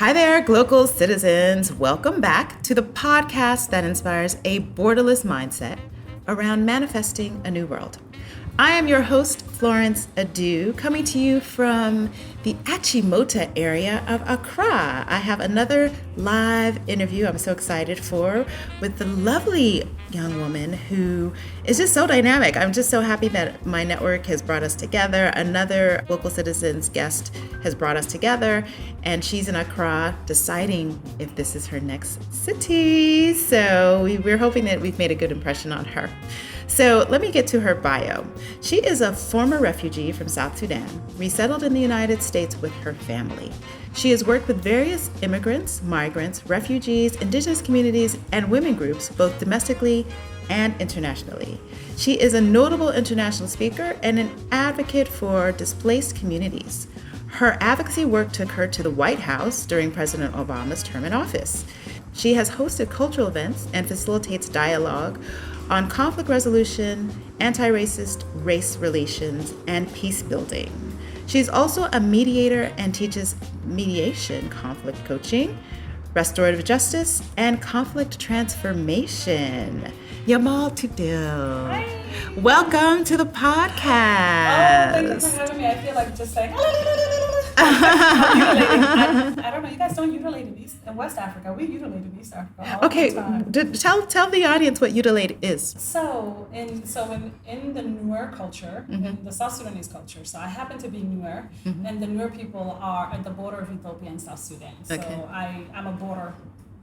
Hi there, Glocal citizens. Welcome back to the podcast that inspires a borderless mindset around manifesting a new world. I am your host, Florence Adu, coming to you from the Achimota area of Accra. I have another live interview I'm so excited for with the lovely young woman who is just so dynamic. I'm just so happy that my network has brought us together. Another Local Citizens guest has brought us together, and she's in Accra deciding if this is her next city. So we're hoping that we've made a good impression on her. So let me get to her bio. She is a former refugee from South Sudan, resettled in the United States with her family. She has worked with various immigrants, migrants, refugees, indigenous communities, and women groups, both domestically and internationally. She is a notable international speaker and an advocate for displaced communities. Her advocacy work took her to the White House during President Obama's term in office. She has hosted cultural events and facilitates dialogue on conflict resolution, anti-racist race relations, and peacebuilding. She's also a mediator and teaches mediation, conflict coaching, restorative justice, and conflict transformation. Nyamal Tutdeal. Hi. Welcome to the podcast. Oh, thank you for having me. I feel like just saying, I don't know, you guys don't utilate in West Africa. We utilate in East Africa all the time. Tell the audience what utilate is. So in the Nuer culture, in the South Sudanese culture, so I happen to be Nuer, and the Nuer people are at the border of Ethiopia and South Sudan. So I'm a border.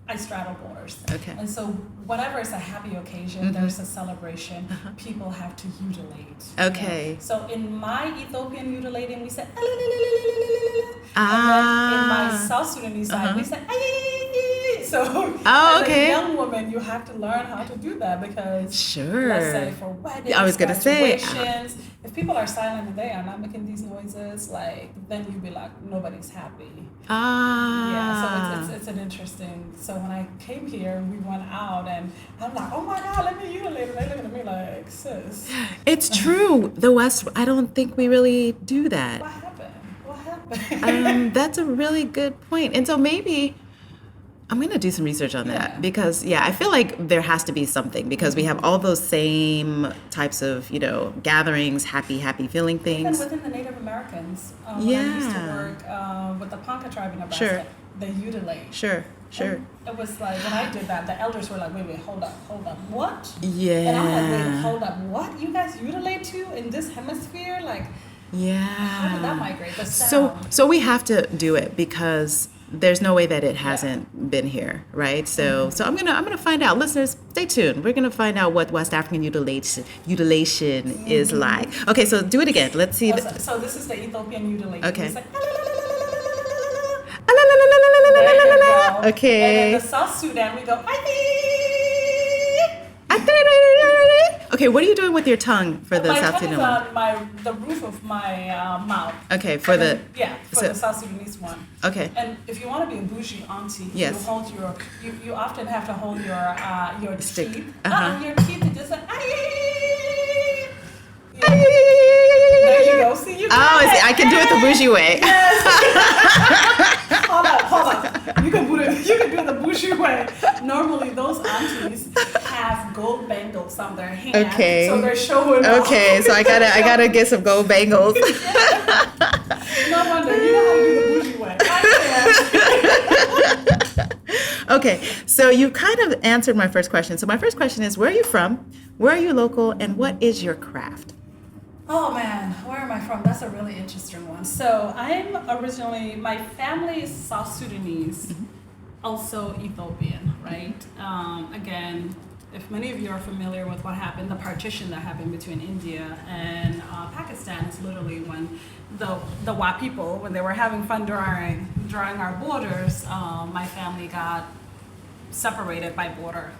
I straddle borders. Okay. And so whenever it's a happy occasion, there's a celebration, people have to utilate. Okay. So in my Ethiopian utilating, we say, and then in my South Sudanese side, we say, so as a young woman, you have to learn how to do that because, let's say for weddings, graduations, if people are silent and they are not making these noises, like then you'd be like, nobody's happy. Yeah, so it's an interesting. So when I came here, we went out and I'm like, oh my God, let me utilate. And they look at me like, sis. It's true. The West, I don't think we really do that. What happened? That's a really good point. And so maybe I'm going to do some research on that because, I feel like there has to be something because we have all those same types of, gatherings, happy feeling things. Even within the Native Americans, when I used to work with the Ponca tribe in Nebraska, they utilate. Sure. And it was like, when I did that, the elders were like, wait, hold up, what? Yeah. And I'm like, wait, hold up, what? You guys utilate too in this hemisphere? Like, how did that migrate? The sound. So we have to do it because there's no way that it hasn't been here, right? So I'm gonna find out. Listeners, stay tuned. We're gonna find out what West African utilation is like. Okay, so do it again. Let's see. So this is the Ethiopian utilation. Okay. It's like, okay. And in the South Sudan, we go. Okay, what are you doing with your tongue for the South Sudan one? My tongue is on the roof of my mouth. Okay, for the South Sudanese one. Okay. And if you want to be a bougie auntie, you hold you often have to hold your stick. Teeth. Your teeth are just like There you go. See, I can do it the bougie way. Yes. Hold up. You can do it the bougie way. Normally, those aunties have gold bangles on their hands, so they're showing off. Okay, so I gotta get some gold bangles. No wonder you know how to do the bougie way. I can. Okay, so you kind of answered my first question. So my first question is, where are you from? Where are you local? And what is your craft? Oh man, where am I from? That's a really interesting one. So my family is South Sudanese, also Ethiopian, right? Again, if many of you are familiar with what happened, the partition that happened between India and Pakistan is literally when the Wa people, when they were having fun drawing our borders, my family got separated by border.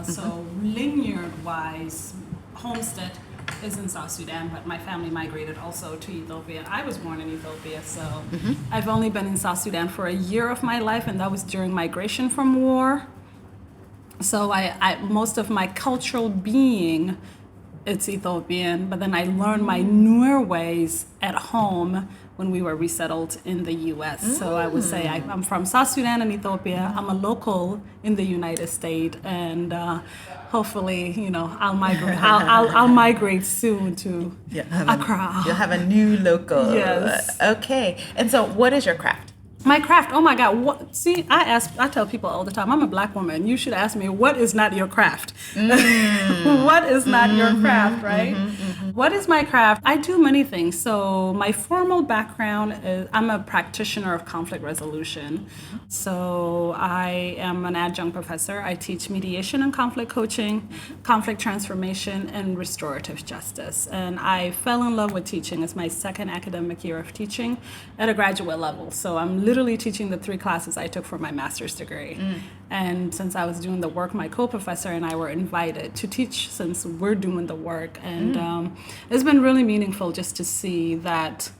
So linear-wise, homestead is in South Sudan, but my family migrated also to Ethiopia. I was born in Ethiopia, so I've only been in South Sudan for a year of my life, and that was during migration from war. So I most of my cultural being, it's Ethiopian, but then I learned my Nuer ways at home when we were resettled in the U.S. So I would say I'm from South Sudan and Ethiopia. I'm a local in the United States, and hopefully, I'll migrate. I'll migrate soon to Accra. You'll have a new local. Yes. Okay. And so, what is your craft? My craft, oh my God. I tell people all the time, I'm a Black woman. You should ask me, what is not your craft? What is not your craft, right? What is my craft? I do many things. So my formal background is I'm a practitioner of conflict resolution. So I am an adjunct professor. I teach mediation and conflict coaching, conflict transformation, and restorative justice. And I fell in love with teaching. It's my second academic year of teaching at a graduate level. So I'm literally teaching the 3 classes I took for my master's degree. And since I was doing the work, my co-professor and I were invited to teach since we're doing the work. And it's been really meaningful just to see that.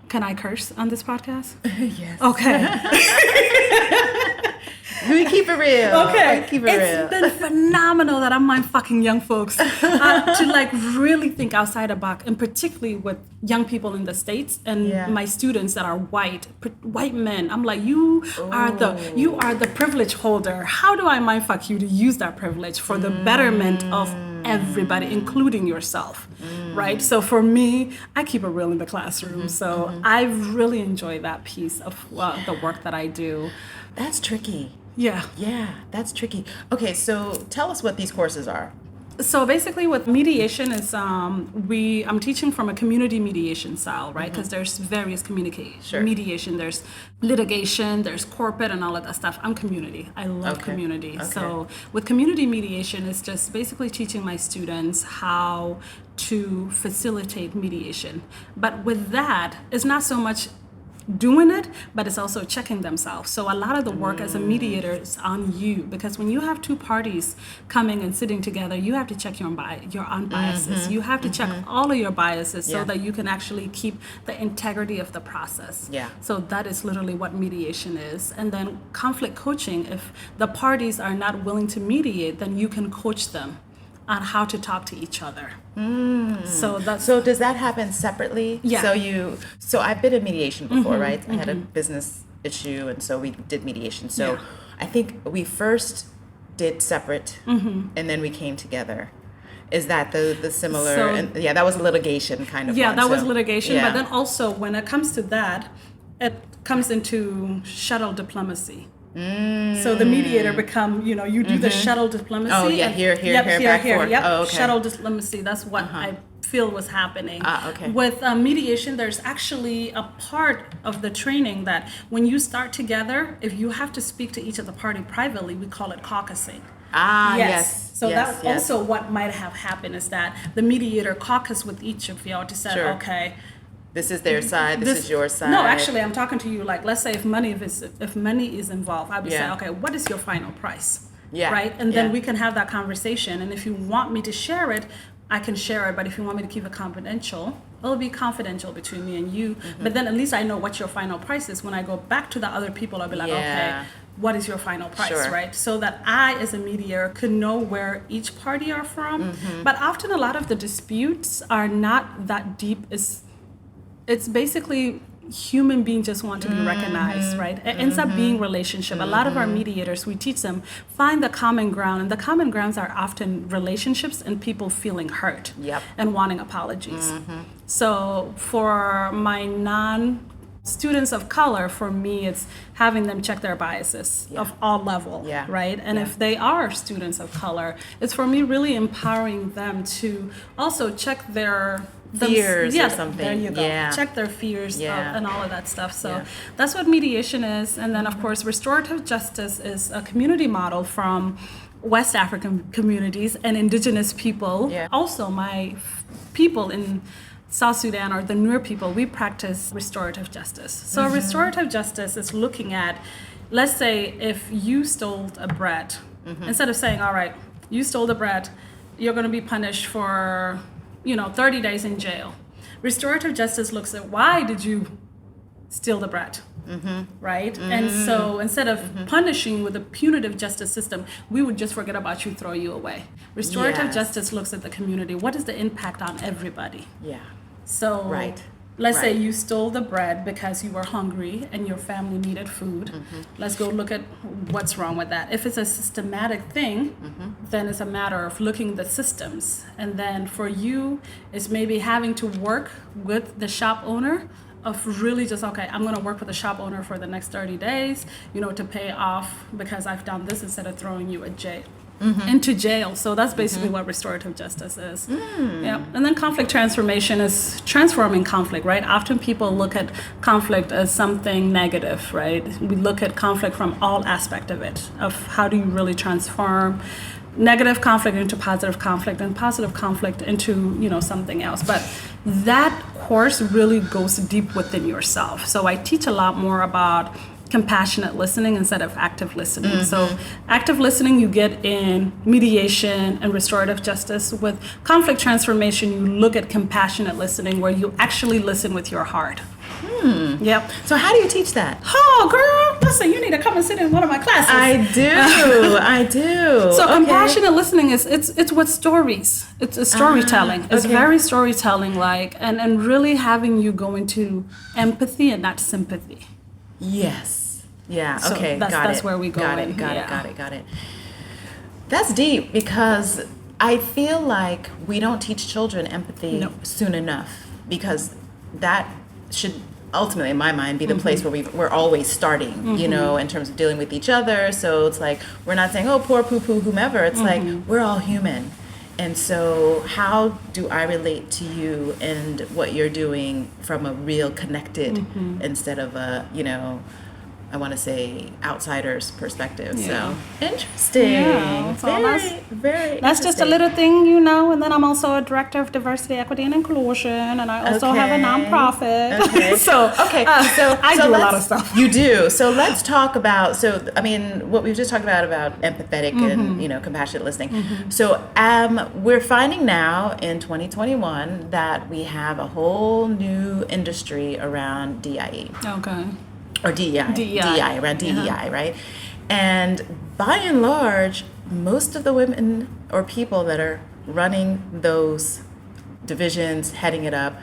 Can I curse on this podcast? Yes. Okay. We keep it real. Okay. Keep it real. It's been phenomenal that I'm mind fucking young folks to really think outside the box, and particularly with young people in the States and my students that are white men. I'm like, you are the privilege holder. How do I mind fuck you to use that privilege for the betterment of everybody, including yourself, right? So for me, I keep it real in the classroom. So I really enjoy that piece of the work that I do. That's tricky. Yeah, that's tricky. Okay, so tell us what these courses are. So basically with mediation is I'm teaching from a community mediation style, right? Because there's various mediation, there's litigation, there's corporate and all of that stuff. I'm community. I love community. Okay. So with community mediation, it's just basically teaching my students how to facilitate mediation. But with that, it's not so much doing it, but it's also checking themselves. So a lot of the work as a mediator is on you, because when you have 2 parties coming and sitting together, you have to check your own biases. You have to check all of your biases so that you can actually keep the integrity of the process. So that is literally what mediation is. And then conflict coaching, if the parties are not willing to mediate, then you can coach them on how to talk to each other. So does that happen separately? Yeah. So I've been in mediation before, right? I had a business issue, and so we did mediation. So I think we first did separate, and then we came together. Is that the similar? That was litigation kind of. Yeah, one. That was litigation. But then also when it comes to that, it comes into shuttle diplomacy. So the mediator you do the shuttle diplomacy. Oh yeah, here, back forth. Yep. Oh, okay. Shuttle diplomacy. That's what I feel was happening. Okay. With mediation, there's actually a part of the training that when you start together, if you have to speak to each of the party privately, we call it caucusing. Yes. So that's also what might have happened is that the mediator caucus with each of y'all to say, okay, this is their side, this is your side. No, actually, I'm talking to you like, let's say if money is involved, I would say, okay, what is your final price? Right? And then we can have that conversation. And if you want me to share it, I can share it. But if you want me to keep it confidential, it'll be confidential between me and you. But then at least I know what your final price is. When I go back to the other people, I'll be like, okay, what is your final price, right? So that I, as a mediator, could know where each party are from. But often a lot of the disputes are not that deep. It's basically human beings just want to be recognized, right? It ends up being relationship. A lot of our mediators, we teach them, find the common ground. And the common grounds are often relationships and people feeling hurt and wanting apologies. So for my students of color, for me, it's having them check their biases of all level, right? And if they are students of color, it's for me really empowering them to also check their fears or something. There you go. Check their fears and all of that stuff. So that's what mediation is. And then, of course, restorative justice is a community model from West African communities and indigenous people. Also, my people in South Sudan or the Nuer people, we practice restorative justice. So restorative justice is looking at, let's say if you stole a bread, instead of saying, all right, you stole the bread, you're going to be punished for 30 days in jail. Restorative justice looks at why did you steal the bread, right? And so instead of punishing with a punitive justice system, we would just forget about you, throw you away. Restorative justice looks at the community. What is the impact on everybody? So Let's say you stole the bread because you were hungry and your family needed food. Let's go look at what's wrong with that. If it's a systematic thing, then it's a matter of looking at the systems. And then for you, it's maybe having to work with the shop owner of really just, okay, I'm going to work with the shop owner for the next 30 days, to pay off because I've done this instead of throwing you into jail. So that's basically what restorative justice is. Yeah. And then conflict transformation is transforming conflict, right? Often people look at conflict as something negative, right? We look at conflict from all aspects of it, of how do you really transform negative conflict into positive conflict and positive conflict into, something else. But that course really goes deep within yourself. So I teach a lot more about compassionate listening instead of active listening. So active listening you get in mediation and restorative justice. With conflict transformation, you look at compassionate listening where you actually listen with your heart. Yep. So how do you teach that? Oh, girl, listen, you need to come and sit in one of my classes. I do. So compassionate listening it's with stories. It's a storytelling. It's very storytelling like, and really having you go into empathy and not sympathy. Yes. Yeah. So Okay. That's where we go. Got it. That's deep because I feel like we don't teach children empathy soon enough, because that should ultimately, in my mind, be the place where we're always starting, in terms of dealing with each other. So it's like, we're not saying, oh, poor poo-poo, whomever. It's like, we're all human. And so how do I relate to you and what you're doing from a real connected instead of a, I want to say outsider's perspective. So interesting. Yeah, Very that's just a little thing, and then I'm also a director of diversity, equity, and inclusion, and I also have a nonprofit. Okay. so I do a lot of stuff. You do. So let's talk about, what we've just talked about empathetic and, compassionate listening. So we're finding now in 2021 that we have a whole new industry around DIE. Okay. Or DEI, around DEI, right? And by and large, most of the women or people that are running those divisions, heading it up,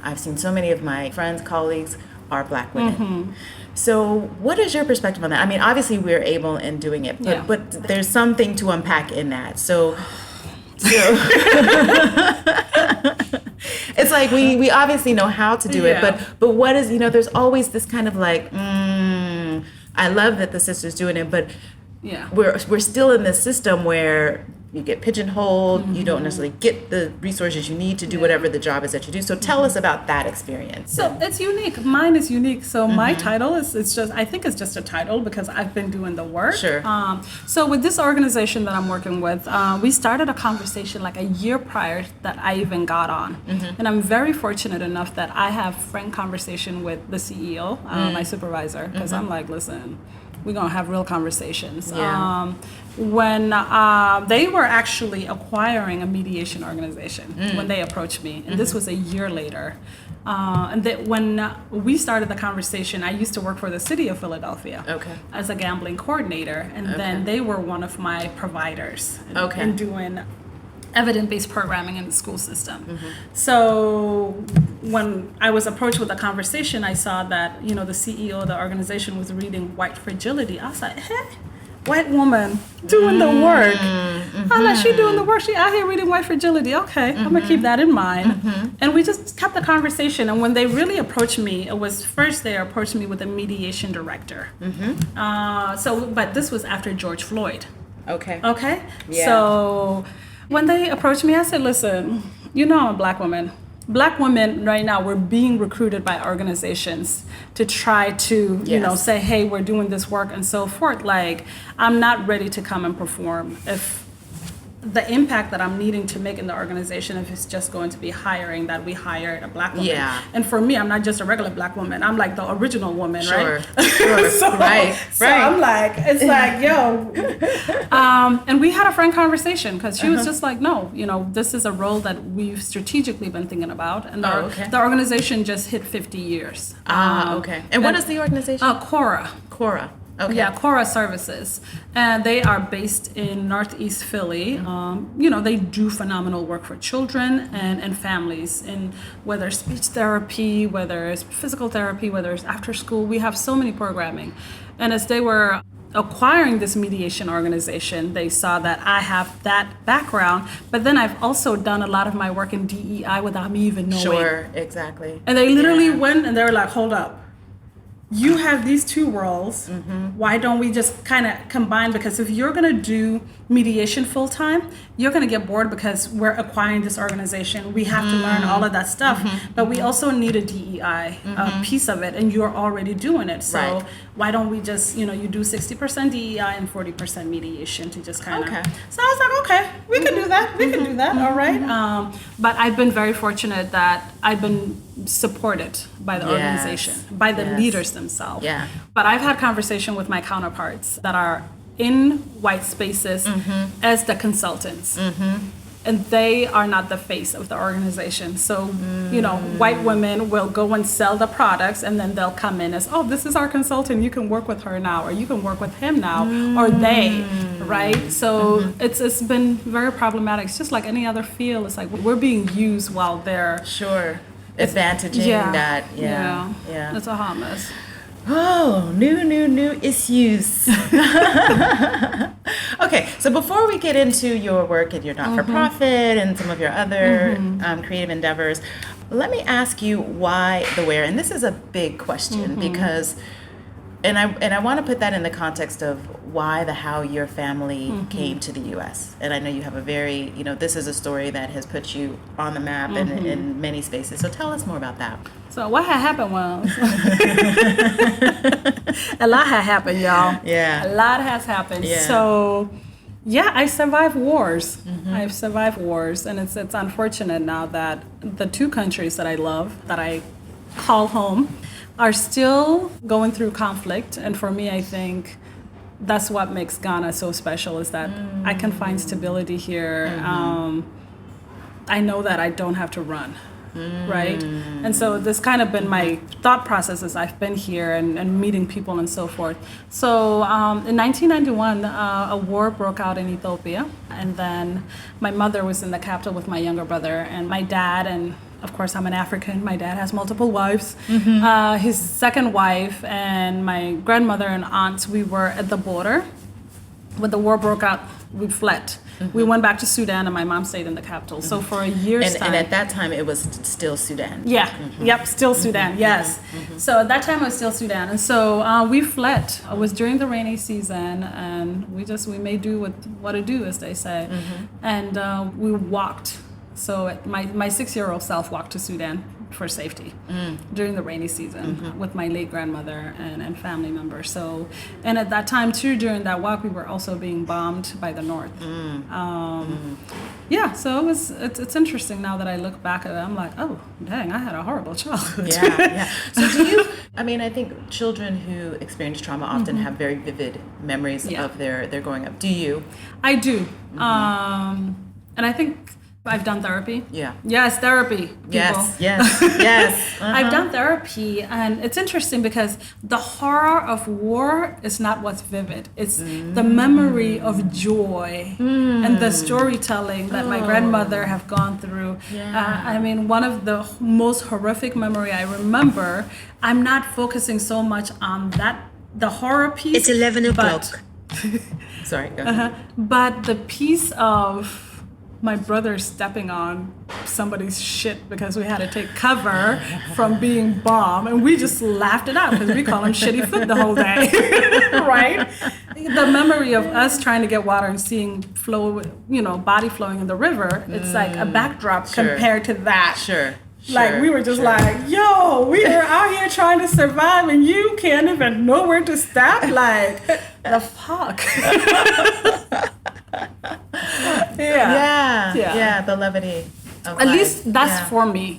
I've seen so many of my friends, colleagues, are Black women. So what is your perspective on that? I mean, obviously we're able in doing it, but there's something to unpack in that. So it's like we obviously know how to do it, but what is, there's always this kind of like, I love that the sister's doing it, but we're still in this system where you get pigeonholed, you don't necessarily get the resources you need to do whatever the job is that you do. So tell us about that experience. So it's unique. Mine is unique. So my title I think it's just a title because I've been doing the work. Sure. So with this organization that I'm working with, we started a conversation like a year prior that I even got on. And I'm very fortunate enough that I have frank conversation with the CEO, my supervisor, because I'm like, listen, we're going to have real conversations. When they were actually acquiring a mediation organization when they approached me, and this was a year later. And when we started the conversation, I used to work for the city of Philadelphia as a gambling coordinator, and then they were one of my providers in doing evidence-based programming in the school system. So when I was approached with the conversation, I saw that, the CEO of the organization was reading White Fragility. I was like, hey, white woman doing the work. I like, she doing the work. She out here reading White Fragility. Okay, I'm going to keep that in mind. And we just kept the conversation. And when they really approached me, it was first they approached me with a mediation director. But this was after George Floyd. Okay. Yeah. So when they approached me, I said, listen, I'm a Black woman. Black women right now, we're being recruited by organizations to try to, say, hey, we're doing this work and so forth. Like, I'm not ready to come and perform if the impact that I'm needing to make in the organization, if it's just going to be hiring that we hired a Black woman. And for me, I'm not just a regular Black woman. I'm like the original woman, right? So I'm like, it's like, and we had a frank conversation because she was just like, no, this is a role that we've strategically been thinking about. And the organization just hit 50 years. And what is the organization? CORA. CORA. Okay. Yeah, CORA Services. And they are based in Northeast Philly. They do phenomenal work for children and families, in whether it's speech therapy, whether it's physical therapy, whether it's after school. We have so many programming. And as they were acquiring this mediation organization, they saw that I have that background, but then I've also done a lot of my work in DEI without me even knowing. Sure, exactly. And they literally went and they were like, hold up. You have these two roles. Why don't we just kind of combine? Because if you're going to do mediation full time, you're going to get bored because we're acquiring this organization. We have to learn all of that stuff, but we also need a DEI piece of it, and you're already doing it. So why don't we just, you do 60% DEI and 40% mediation to just kind of. Okay. So I was like, okay, we can do that. We can do that. All right. But I've been very fortunate that I've been supported by the organization, by the leaders themselves. Yeah. But I've had conversation with my counterparts that are in white spaces as the consultants. And they are not the face of the organization. So, white women will go and sell the products, and then they'll come in as, oh, this is our consultant. You can work with her now, or you can work with him now, or they, right? So it's been very problematic. It's just like any other field. It's like we're being used while they're... Sure. Advantaging that. Yeah. It's a hot mess. Oh, new issues. Okay, so before we get into your work at your not-for-profit and some of your other creative endeavors, let me ask you why the where. And this is a big question because, and I want to put that in the context of why the how your family came to the U.S. And I know you have a very, this is a story that has put you on the map in many spaces. So tell us more about that. So what had happened was, a lot had happened, y'all. Yeah. A lot has happened. Yeah. So, I survived wars. I've survived wars. And it's unfortunate now that the two countries that I love, that I call home, are still going through conflict. And for me, I think that's what makes Ghana so special, is that I can find stability here. I know that I don't have to run. Right? And so this kind of been my thought process as I've been here and meeting people and so forth. So in 1991, a war broke out in Ethiopia. And then my mother was in the capital with my younger brother, and my dad, and of course I'm an African, my dad has multiple wives. His second wife and my grandmother and aunts, we were at the border. When the war broke out, we fled. We went back to Sudan, and my mom stayed in the capital. So for a year's time. And at that time, it was still Sudan. Yeah. Yep. Still Sudan. Yes. So at that time, it was still Sudan, and so we fled. It was during the rainy season, and we made do with what to do, as they say, and we walked. So my 6-year-old self walked to Sudan for safety during the rainy season with my late grandmother and family members. So, and at that time too, during that walk, we were also being bombed by the North. So it's interesting now that I look back at it. I'm like, oh, dang, I had a horrible childhood. Yeah. So do you, I think children who experience trauma often have very vivid memories of their growing up. Do you? I do. And I think I've done therapy. Yeah. Yes, therapy. People. Yes. I've done therapy, and it's interesting because the horror of war is not what's vivid. It's the memory of joy and the storytelling that my grandmother have gone through. Yeah. One of the most horrific memory I remember, I'm not focusing so much on the horror piece. It's 11 o'clock. Sorry, go ahead. But the piece of my brother stepping on somebody's shit because we had to take cover from being bombed, and we just laughed it out because we call him Shitty Foot the whole day, right? The memory of us trying to get water and seeing body flowing in the river, it's like a backdrop compared to that. Sure. Like we were just like, yo, we are out here trying to survive and you can't even know where to stop? Like, the fuck? Yeah, the levity of At life. least that's for me,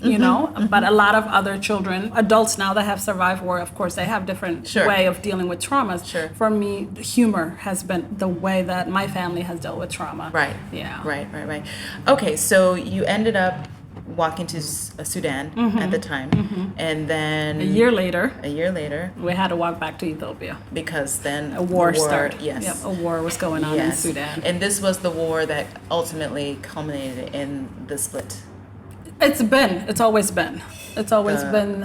but a lot of other children, adults now that have survived war, of course, they have different way of dealing with traumas. Sure. For me, humor has been the way that my family has dealt with trauma. Right. Yeah. Right. Okay, so you ended up walking to Sudan at the time, and then A year later, we had to walk back to Ethiopia because then a war started. Yes, yep, a war was going on in Sudan, and this was the war that ultimately culminated in the split. It's always been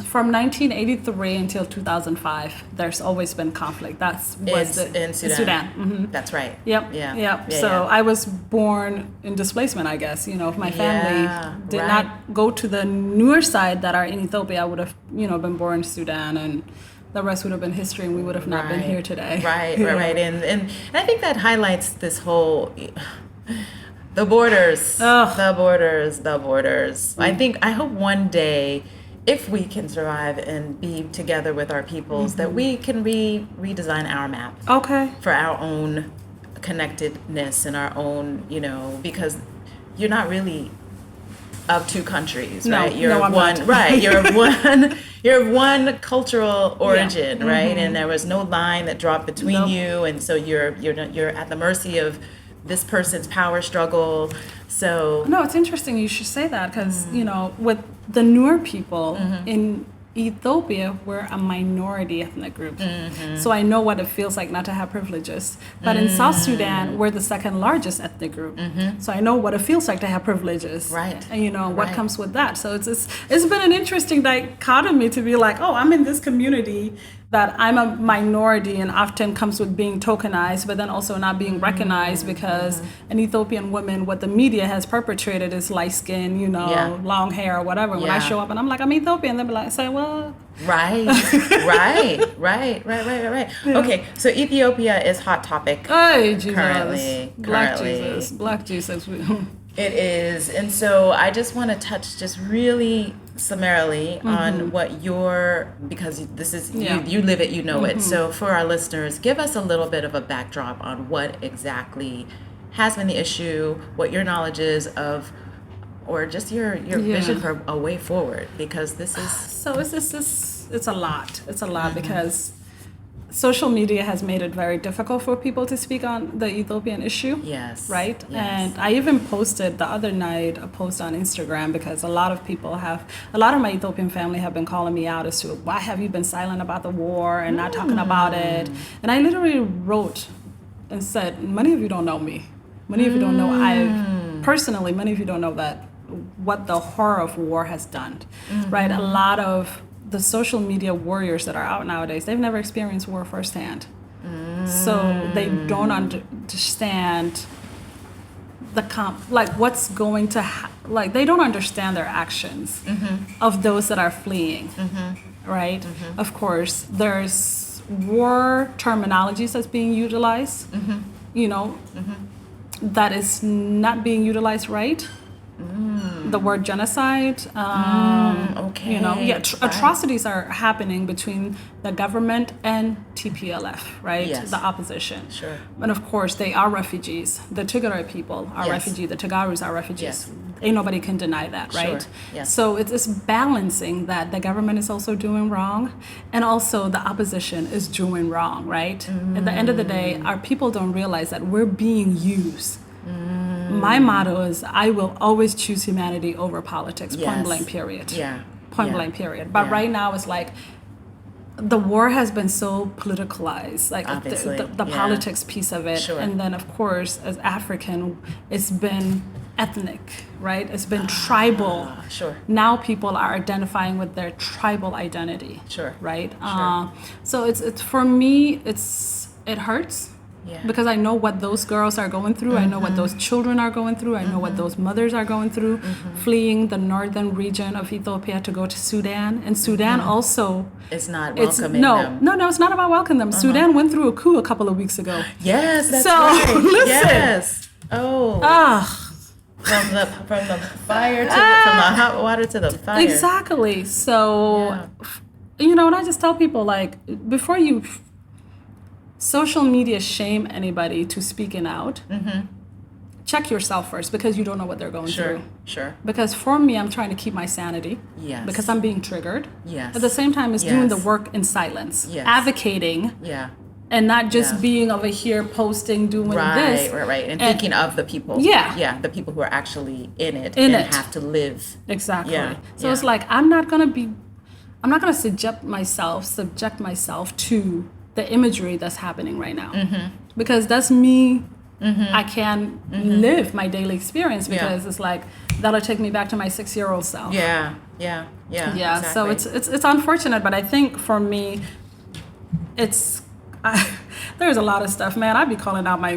from 1983 until 2005. There's always been conflict. In Sudan. Mm-hmm. That's right. Yep. So I was born in displacement, I guess. If my family did not go to the newer side that are in Ethiopia, I would have, been born in Sudan, and the rest would have been history, and we would have not been here today. Right. And I think that highlights this whole. The borders. I hope one day, if we can survive and be together with our peoples, that we can redesign our map. Okay. For our own connectedness and our own, because you're not really of two countries, right? You're one, right? You're of one cultural origin, right? And there was no line that dropped between you, and so you're at the mercy of this person's power struggle. So no, it's interesting you should say that, because with the newer people in Ethiopia, we're a minority ethnic group. So I know what it feels like not to have privileges. But in South Sudan, we're the second largest ethnic group. So I know what it feels like to have privileges. Right. And what comes with that. So it's been an interesting dichotomy to be like, oh, I'm in this community that I'm a minority, and often comes with being tokenized, but then also not being recognized, because an Ethiopian woman, what the media has perpetrated is light skin, long hair or whatever. When I show up and I'm like, I'm Ethiopian, they'll be like, say, well. Right. Okay, so Ethiopia is hot topic. Hey, Jesus. Currently. Black Jesus. It is. And so I just want to touch just really summarily on what because this is, you live it, it. So for our listeners, give us a little bit of a backdrop on what exactly has been the issue, what your knowledge is of, or just your vision for a way forward, because this is... So it's a lot. It's a lot because social media has made it very difficult for people to speak on the Ethiopian issue. Yes. Right? Yes. And I even posted the other night a post on Instagram, because a lot of my Ethiopian family have been calling me out as to, why have you been silent about the war and not talking about it? And I literally wrote and said, many of you don't know me. Many of you don't know many of you don't know that what the horror of war has done. Right? A lot of the social media warriors that are out nowadays, they've never experienced war firsthand. So they don't understand what's going to they don't understand their actions of those that are fleeing. Right? Of course, there's war terminologies that's being utilized, that is not being utilized right. The word genocide, atrocities are happening between the government and TPLF, right? Yes. The opposition. Sure. And of course, they are refugees. The Tigray people are refugees. The Tigarus are refugees. Yes. Ain't nobody can deny that, right? Sure. Yes. So it's balancing that the government is also doing wrong, and also the opposition is doing wrong, right? At the end of the day, our people don't realize that we're being used. My motto is, I will always choose humanity over politics, point blank period. Point blank period. But right now it's like, the war has been so politicalized, like the politics piece of it. Sure. And then of course, as African, it's been ethnic, right? It's been tribal. Sure. Now people are identifying with their tribal identity. Sure. Right? Sure. So it's for me, it hurts. Yeah. Because I know what those girls are going through. I know what those children are going through. I know what those mothers are going through, fleeing the northern region of Ethiopia to go to Sudan. And Sudan also... It's not welcoming them. No, it's not about welcoming them. Sudan went through a coup a couple of weeks ago. Yes, that's right. Listen. Yes. Oh. From the fire to from the hot water to the fire. Exactly. So, and I just tell people, like, before you... social media shame anybody to speaking out. Check yourself first, because you don't know what they're going through. Sure. Because for me, I'm trying to keep my sanity. Yes. Because I'm being triggered. Yes. At the same time as doing the work in silence. Yes. Advocating. Yeah. and not just being over here posting, doing this. Right. And thinking of the people. Yeah, the people who are actually in it have to live. Exactly. So it's like, I'm not going to subject myself to the imagery that's happening right now. Because that's me. I can live my daily experience because it's like, that'll take me back to my 6-year-old self. Yeah. Exactly. So it's unfortunate, but I think for me, there's a lot of stuff, man. I'd be calling out my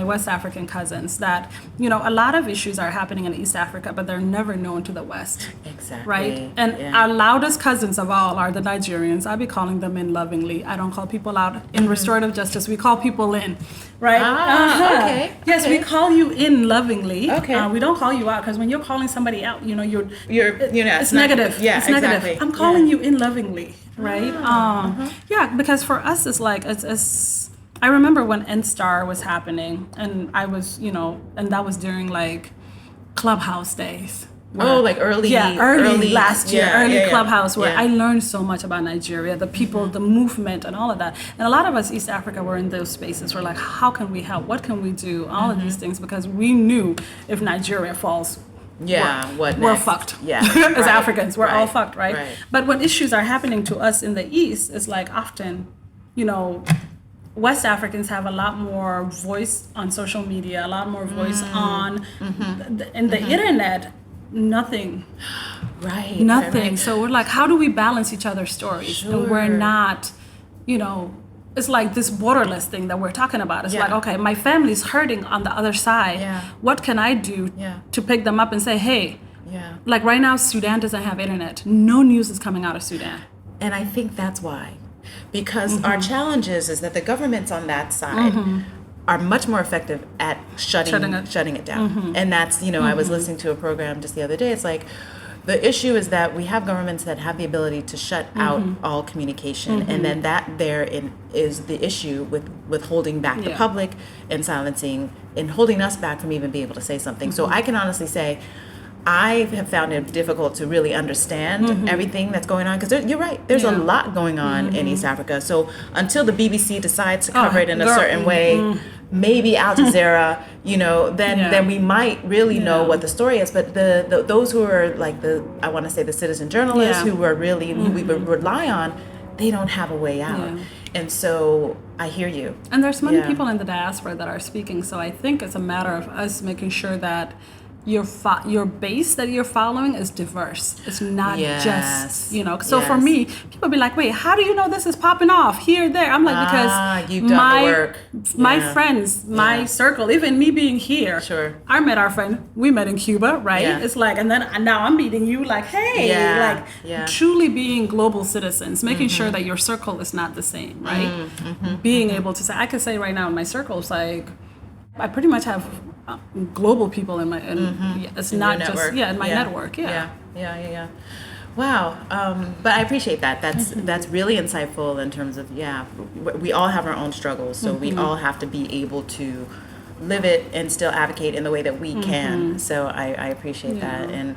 West African cousins that, a lot of issues are happening in East Africa, but they're never known to the West. Exactly. Right? And our loudest cousins of all are the Nigerians. I'd be calling them in lovingly. I don't call people out in restorative justice. We call people in, right? Okay. Yes, we call you in lovingly. Okay. We don't call you out, because when you're calling somebody out, it's Negative. negative. Yeah, it's negative. exactly. I'm calling you in lovingly. Right? Because for us, it's like, I remember when NSTAR was happening, and I was, and that was during like Clubhouse days. Like early last year, Clubhouse, where Yeah. I learned so much about Nigeria, the people, the movement, and all of that. And a lot of us East Africa were in those spaces. We're like, how can we help? What can we do? All of these things, because we knew if Nigeria falls, we're fucked. As Africans, we're all fucked, right? But when issues are happening to us in the East, it's like often, West Africans have a lot more voice on social media, a lot more voice on the internet. Nothing. Nothing. Right. So we're like, how do we balance each other's stories? Sure. And we're not, it's like this borderless thing that we're talking about. It's like, okay, my family's hurting on the other side. What can I do to pick them up and say, hey, like right now, Sudan doesn't have internet. No news is coming out of Sudan. And I think that's why. Because our challenge is that the governments on that side are much more effective at shutting it down. And that's, I was listening to a program just the other day. It's like, the issue is that we have governments that have the ability to shut out all communication, and then that is the issue with holding back the public and silencing and holding us back from even being able to say something. So I can honestly say, I have found it difficult to really understand everything that's going on, because you're right, there's a lot going on in East Africa. So until the BBC decides to cover it in a certain way, maybe Al Jazeera, then we might really know what the story is. But the those who are like I want to say the citizen journalists who are really who we rely on, they don't have a way out. And so I hear you. And there's many people in the diaspora that are speaking. So I think it's a matter of us making sure that your base that you're following is diverse. It's not just, So for me, people be like, wait, how do you know this is popping off here, there? I'm like, because you've done the work. My friends, my circle, even me being here, I met our friend, we met in Cuba, right? It's like, and then now I'm meeting you, like, hey, truly being global citizens, making sure that your circle is not the same, right? Being able to say, I can say right now in my circle, it's like, I pretty much have global people in my it's in not just network. In my network. Wow. But I appreciate that. That's really insightful in terms of we all have our own struggles, so we all have to be able to live it and still advocate in the way that we can. So I appreciate that. And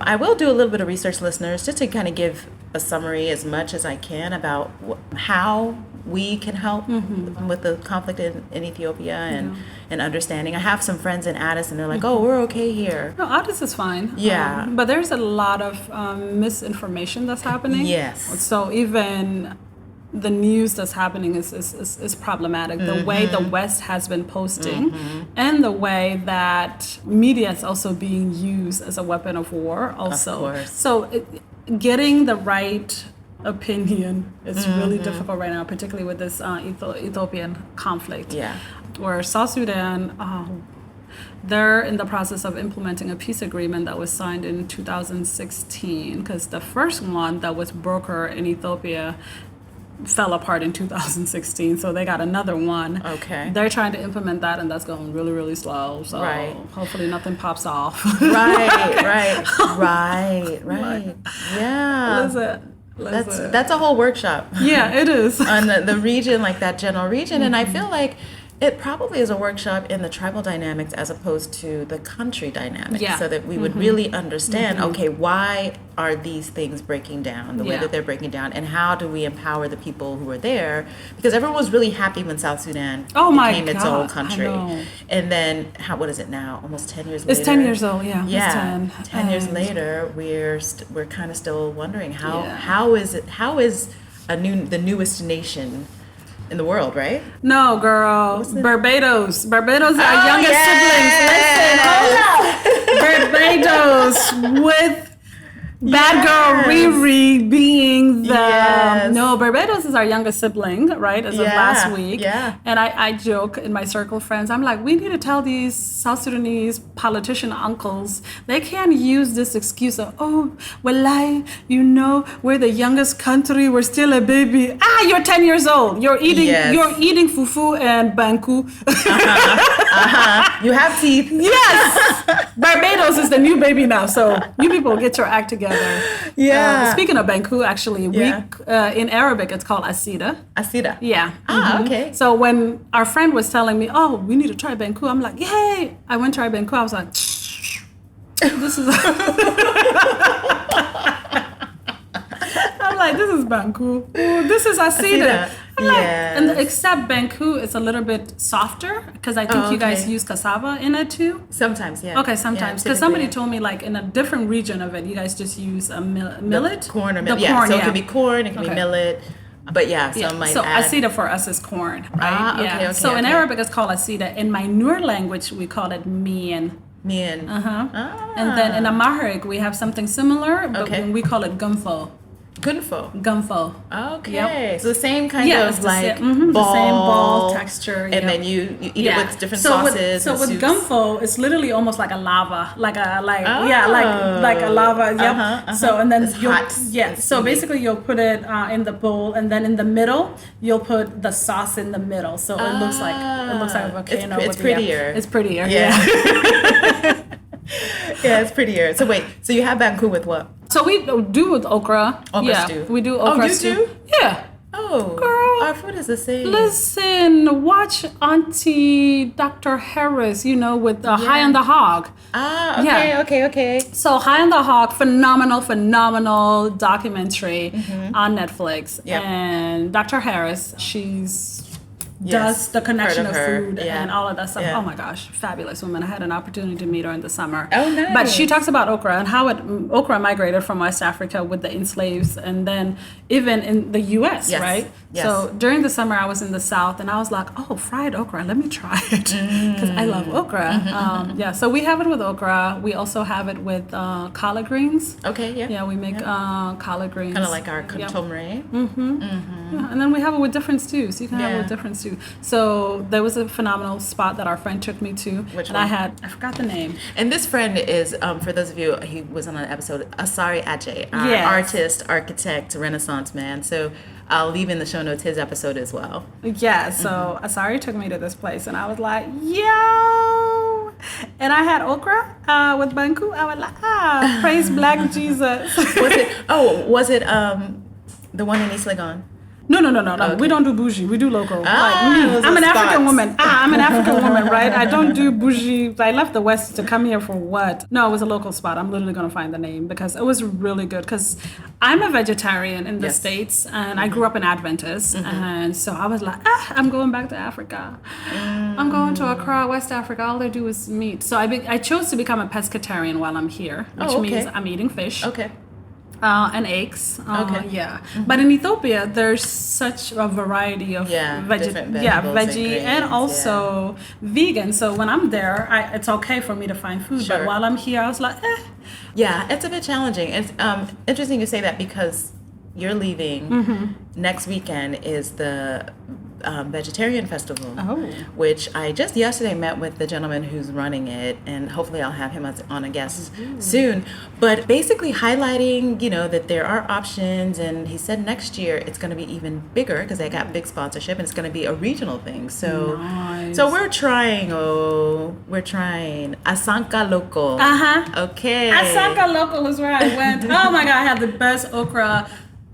I will do a little bit of research, listeners, just to kind of give a summary as much as I can about how we can help with the conflict in Ethiopia and understanding. I have some friends in Addis, and they're like, oh, we're okay here. No, Addis is fine. Yeah. But there's a lot of misinformation that's happening. Yes. So even the news that's happening is problematic. The way the West has been posting and the way that media is also being used as a weapon of war also. Of course. So getting the right opinion is really difficult right now, particularly with this Ethiopian conflict. Yeah. Where South Sudan, they're in the process of implementing a peace agreement that was signed in 2016, because the first one that was brokered in Ethiopia fell apart in 2016, so they got another one. Okay. They're trying to implement that, and that's going really, really slow. So hopefully nothing pops off. Right. Yeah. Listen. That's a whole workshop. Yeah, it is. On the region, like that general region. And I feel like, It probably is a workshop in the tribal dynamics as opposed to the country dynamics, so that we would really understand, okay, why are these things breaking down the way that they're breaking down, and how do we empower the people who are there? Because everyone was really happy when South Sudan became its own country. And then, what is it now? Almost 10 years later? It's 10 years old, yeah. Yeah, 10 years later, we're kind of still wondering how is the newest nation in the world, right? No, girl. Barbados. Barbados are our youngest siblings. Listen, hold up. Barbados with bad girl Riri being the... No, Barbados is our youngest sibling, right, as of last week. Yeah. And I joke in my circle of friends, I'm like, we need to tell these South Sudanese politician uncles, they can't use this excuse of, we're the youngest country, we're still a baby. You're 10 years old. You're eating fufu and banku. You have teeth. Yes. Barbados is the new baby now, so you people get your act together. Yeah. Speaking of banku, actually, in Arabic it's called asida. Asida. Yeah. Okay. So when our friend was telling me, we need to try banku, I'm like, yay! I went to try banku. I was like, this is. I'm like, this is banku. Ooh, this is asida. And except banku, it's a little bit softer because I think you guys use cassava in it too. Sometimes, yeah. Okay, sometimes because somebody told me like in a different region of it, you guys just use a millet, the corn or millet. So it can be corn, it can be millet. But some might add. Asida for us is corn, right? Okay, so in Arabic it's called asida. In my Nur language we call it mian. Mian. And then in Amharic we have something similar, but we call it gumfo. Gumfo. Okay. Yep. So the same kind of like ball, the same ball texture. And then you eat it with different sauces. So with gumfo, it's literally almost like a lava, like a lava. Yep. So and then it's hot. So basically you'll put it in the bowl, and then in the middle you'll put the sauce in the middle. So it looks like a volcano. It's prettier. It's prettier. Yeah. Yeah, it's prettier. So wait, so you have banku with what? So we do with okra. Stew. We do okra stew. Do? Yeah. Oh, girl. Our food is the same. Listen, watch Auntie Dr. Harris, with High on the Hog. Okay. So High on the Hog, phenomenal documentary on Netflix. Yep. And Dr. Harris, she's does the connection of food and all of that stuff. Oh my gosh, fabulous woman. I had an opportunity to meet her in the summer. Oh, nice. But she talks about okra and how okra migrated from West Africa with the enslaved and then even in the U.S., right? Yes. So during the summer, I was in the South and I was like, fried okra, let me try it because I love okra. So we have it with okra. We also have it with collard greens. Okay, yeah. Yeah, we make collard greens. Kind of like our contomere. Yeah, and then we have it with different stews. You can have it with different stews. So there was a phenomenal spot that our friend took me to. Which one? I forgot the name. And this friend is, for those of you, he was on an episode, Asari Ajay, artist, architect, Renaissance man. So I'll leave in the show notes his episode as well. Yeah, so Asari took me to this place and I was like, yo! And I had okra with banku. I was like, praise Black Jesus. Was it the one in East Legon? No. Okay. We don't do bougie. We do local. I'm an African woman. I'm an African woman, right? I don't do bougie. I left the West to come here for what? No, it was a local spot. I'm literally going to find the name because it was really good. Because I'm a vegetarian in the States and I grew up in Adventist. And so I was like, I'm going back to Africa. I'm going to Accra, West Africa. All they do is meat. So I chose to become a pescatarian while I'm here, which means I'm eating fish. Okay. And eggs. But in Ethiopia, there's such a variety of veggie and also vegan. So when I'm there, it's okay for me to find food. Sure. But while I'm here, I was like, Yeah, it's a bit challenging. It's interesting you say that because you're leaving. Next weekend is the vegetarian festival, which I just yesterday met with the gentleman who's running it, and hopefully I'll have him on a guest soon. But basically highlighting, that there are options, and he said next year it's going to be even bigger because they got big sponsorship, and it's going to be a regional thing. So, so we're trying. Asanka Local. Okay. Asanka Local is where I went. Oh my God, I had the best okra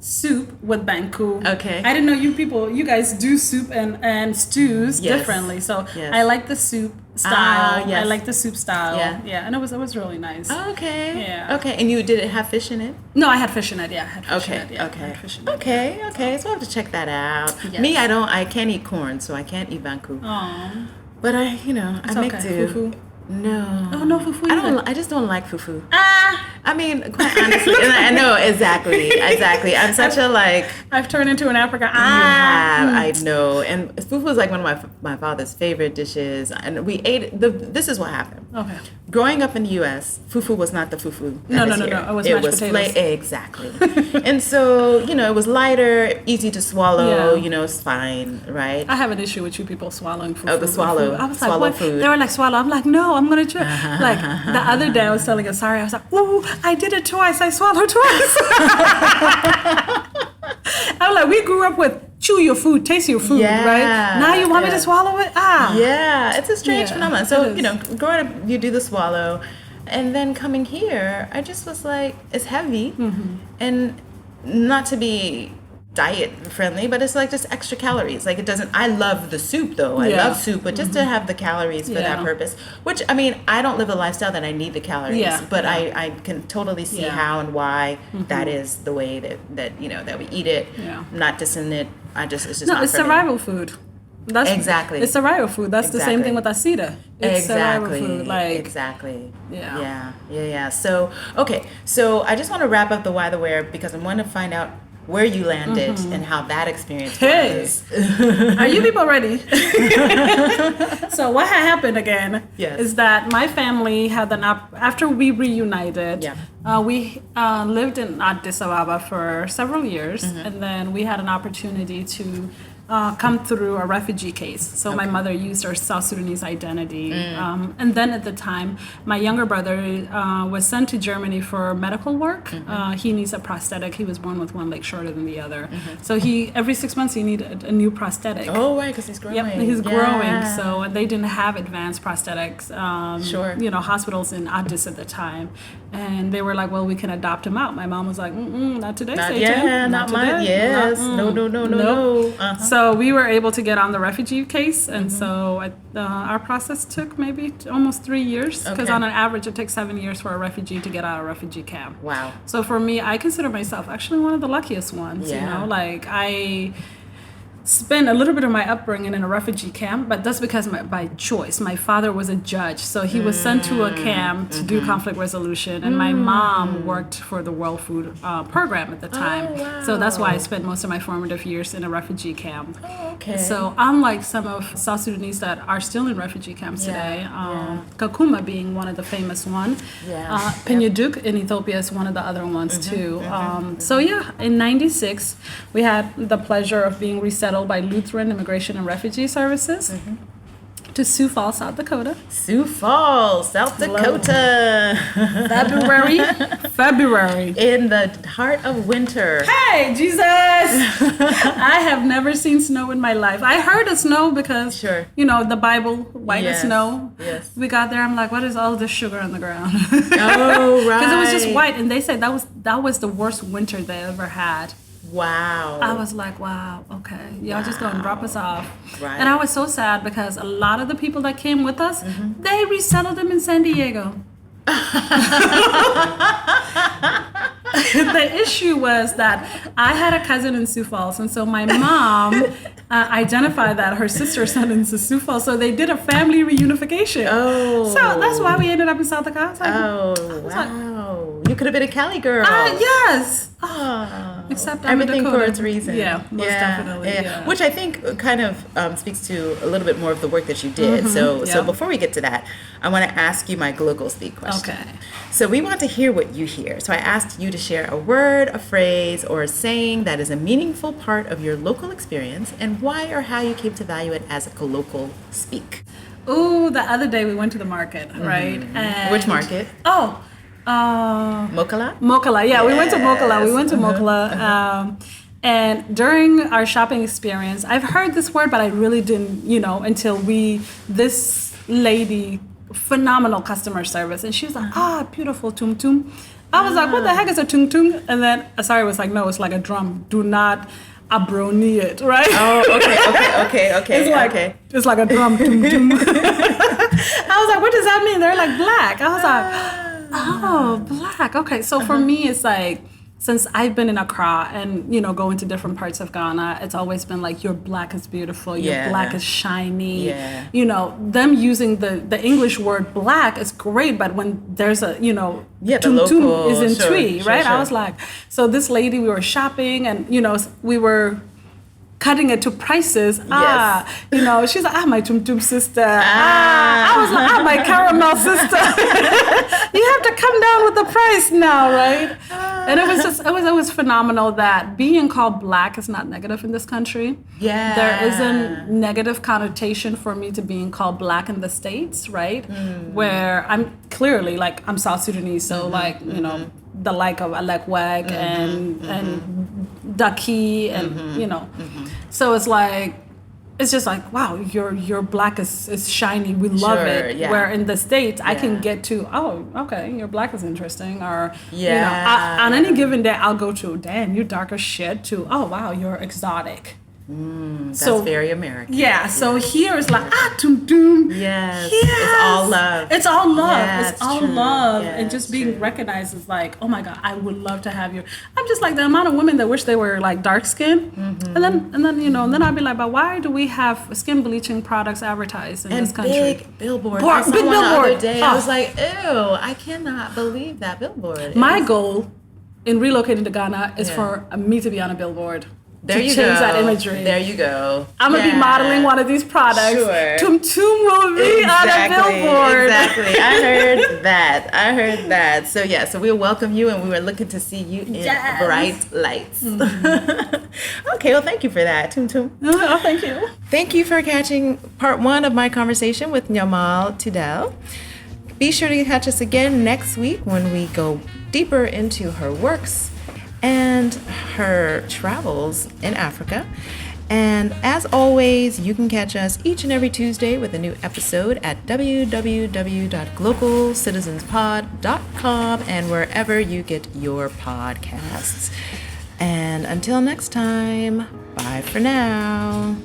soup with banku. Okay. I didn't know you guys do soup and stews differently. So I like the soup style. I like the soup style. Yeah. And it was really nice. Okay. Yeah. Okay. And you did it have fish in it? No, I had fish in it. Yeah, I had fish Okay. in it. Yeah, Okay. I had fish in it, Okay. yeah. Okay. So I'll have to check that out. Yes. Me, I can't eat corn, so I can't eat banku. Oh. But I make okay. do. Fufu. No. Oh, no fufu either. I just don't like fufu. Ah! I mean, quite honestly, and I know exactly. I'm such a like. I've turned into an African. I know, and fufu is like one of my father's favorite dishes, and we ate it. This is what happened. Okay. Growing up in the U.S., fufu was not the fufu. No. It was mashed potatoes. Exactly. And so it was lighter, easy to swallow. Yeah. It's fine, right? I have an issue with you people swallowing food. Oh, the swallow. I was swallow like, what? Food. They were like, swallow. I'm like, no, I'm going to try. Like, the other day I was telling Asari, I was like, ooh, I did it twice. I swallowed twice. I'm like, we grew up with chew your food, taste your food, right? Now you want me to swallow it? Yeah, it's a strange phenomenon. So, growing up, you do the swallow. And then coming here, I just was like, it's heavy. Mm-hmm. And not to be diet friendly, but it's like just extra calories. Like it doesn't, I love the soup though. I love soup, but just to have the calories for that purpose, which I mean, I don't live a lifestyle that I need the calories, but I can totally see how and why that is the way that we eat it. Yeah. I'm not dissing it. It's just not it's survival food. That's exactly. It's survival food. That's the same thing with Asida. It's survival food. Like exactly. Yeah. So so I just want to wrap up the why the where because I want to find out where you landed and how that experience was. Are you people ready? So what had happened again is that my family had after we reunited, we lived in Addis Ababa for several years, and then we had an opportunity to come through a refugee case. So my mother used her South Sudanese identity. And then at the time, my younger brother was sent to Germany for medical work. He needs a prosthetic. He was born with one leg shorter than the other. So every 6 months he needed a new prosthetic. Oh, right, because he's growing. Yep, he's growing. So they didn't have advanced prosthetics, hospitals in Addis at the time. And they were like, well, we can adopt him out. My mom was like, not today, Satan. Not today. Yes. No. So we were able to get on the refugee case. And so our process took maybe almost 3 years. Because on an average, it takes 7 years for a refugee to get out of a refugee camp. Wow. So for me, I consider myself actually one of the luckiest ones. Like I spent a little bit of my upbringing in a refugee camp, but that's because by choice. My father was a judge, so he was sent to a camp to do conflict resolution, and my mom worked for the World Food Program at the time. Oh, wow. So that's why I spent most of my formative years in a refugee camp. Oh, okay. So unlike some of South Sudanese that are still in refugee camps today, Kakuma being one of the famous ones, Penyeduk in Ethiopia is one of the other ones too. In 96, we had the pleasure of being resettled by Lutheran Immigration and Refugee Services to Sioux Falls, South Dakota. Sioux Falls, South Dakota. February. In the heart of winter. Hey, Jesus! I have never seen snow in my life. I heard of snow because, the Bible, white as snow. Yes. We got there, I'm like, what is all this sugar on the ground? Oh, right. Because it was just white, and they said that was the worst winter they ever had. Wow. I was like, wow, okay. Y'all just gonna drop us off. Right. And I was so sad because a lot of the people that came with us, they resettled them in San Diego. The issue was that I had a cousin in Sioux Falls, and so my mom identified that her sister sent into Sioux Falls, so they did a family reunification. Oh. So that's why we ended up in South Dakota. Wow. You could have been a Cali girl. Yes. Except I'm everything Dakota. for its reason. Yeah, most definitely. Yeah. Which I think kind of speaks to a little bit more of the work that you did. So before we get to that, I want to ask you my Glocal Speak question. Okay. So we want to hear what you hear. So I asked you to share a word, a phrase, or a saying that is a meaningful part of your local experience and why or how you came to value it as a colloquial speak. Ooh, the other day we went to the market, right? And which market? Mokala? Mokala, yeah. Yes. We went to Mokala. And during our shopping experience, I've heard this word, but I really didn't, until this lady, phenomenal customer service. And she was like, beautiful tum tum. I was like, what the heck is a tung tung? And then Asari was like, no, it's like a drum. Do not abroni it, right? Oh, okay. It's like a drum, tung tung. I was like, what does that mean? They're like black. I was like, oh, black. Okay, so for me, it's like, since I've been in Accra and, going to different parts of Ghana, it's always been like, your black is beautiful, your black is shiny. Yeah. Them using the English word black is great, but when there's a, tum tum is in Twi, right? Sure. I was like, so this lady, we were shopping and, we were cutting it to prices. She's like, my tum tum sister. I was like, my caramel sister. You have to come down with the price now, right? And it was phenomenal that being called black is not negative in this country. Yeah. There is a negative connotation for me to being called black in the States, right? Where I'm clearly like, I'm South Sudanese, so the like of Alekweg and Daki and so it's like, it's just like, wow, your black is shiny, we love it. Yeah. Where in the States I can get to, oh, okay, your black is interesting, or on any given day I'll go to, damn, you dark as shit, to, oh wow, you're exotic. That's very American. Yeah, so here it's like, tum tum. Yes. It's all love. It's all love. Yeah, it's all true. love. Yeah, and just being recognized is like, oh my God, I would love to have you. I'm just like the amount of women that wish they were like dark skinned. And then I'd be like, but why do we have skin bleaching products advertised in this country? Big billboards. I saw big one billboard. the other day. I was like, ew, I cannot believe that billboard. My goal in relocating to Ghana is for me to be on a billboard. There to you change go. that imagery. There you go. I'm gonna be modeling one of these products. Sure. Tum Tum will be on a billboard. Exactly. I heard that. So so we welcome you, and we were looking to see you in bright lights. Okay, well, thank you for that, Tum Tum. Oh, thank you. Thank you for catching part 1 of my conversation with Nyamal Tutdeal. Be sure to catch us again next week when we go deeper into her works and her travels in Africa. And as always, you can catch us each and every Tuesday with a new episode at www.glocalcitizenspod.com and wherever you get your podcasts. And until next time, bye for now.